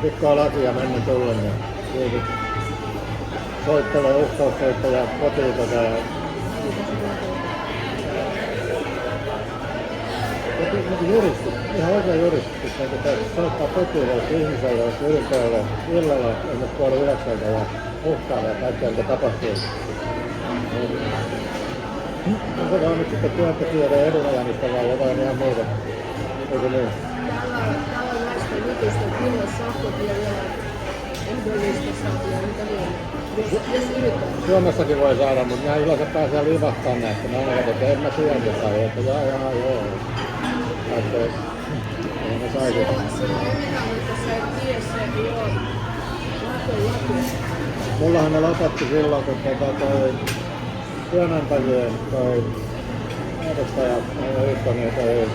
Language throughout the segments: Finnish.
rikkoa lakia mennä tullen ja tietysti soittelee uhkaussoittaja kotiin ja juristi, ihan oikein juristi, että soittaa potilaille, ihmiselle, yrittäjälle illalla ennen puoli 9 ja uhkaa ja kaikkea mitä tapahtuu. Onko tämä nyt sitten työntekijöiden edunajamista vai jotain ihan muuta? Eikö niin? Täällä on näistä jutusta, että milloin sakot ja vielä ehdollista sakkoja, mitä jos yrittää. Suomessakin voi saada, mutta ihan iloisen pääsee livahtamaan näistä. Mä olen että en mä sieltä sai, että joo. Että ei me saisi. Sillä ei mitään, mutta sä et tiedä, se ei ole laki. Mullahan ne lopetti silloin, kun toi työnantajien toi edustaja Ykkönen toi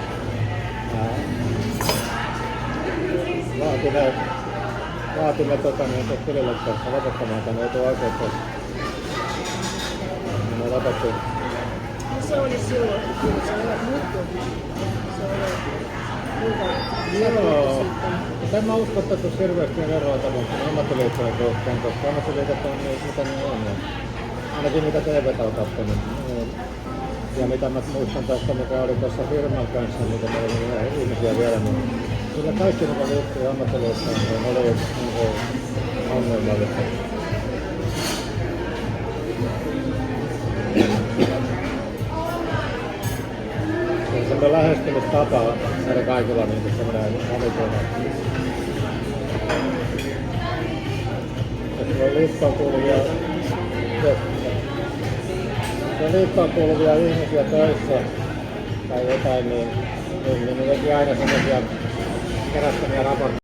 vaati ne tilille tässä lopettamaan tänne etuoikeutta. Ne lopetti. No se oli silloin, kun se oli muuttunut. Se oli Joo. En mä usko, että tuossa hirveästi on eroita ammattiliittojen suhteen, koska ammattiliitot on niin, mitä ne on. Ainakin mitä TV:tä on katsonut. Ja mitä mä muistan tästä, mikä oli tuossa firman kanssa, mitä meillä oli ihmisiä vielä, niin kyllä kaikki mitä liittyy ammattiliittoon, niin oli ongelmallista. Semmoinen lähestymistapa meillä kaikilla niin semmoinen omituinen. Jos on liittoon kuuluvia ihmisiä töissä tai jotain, niin ne teki aina semmoisia kerättämiä raportteja.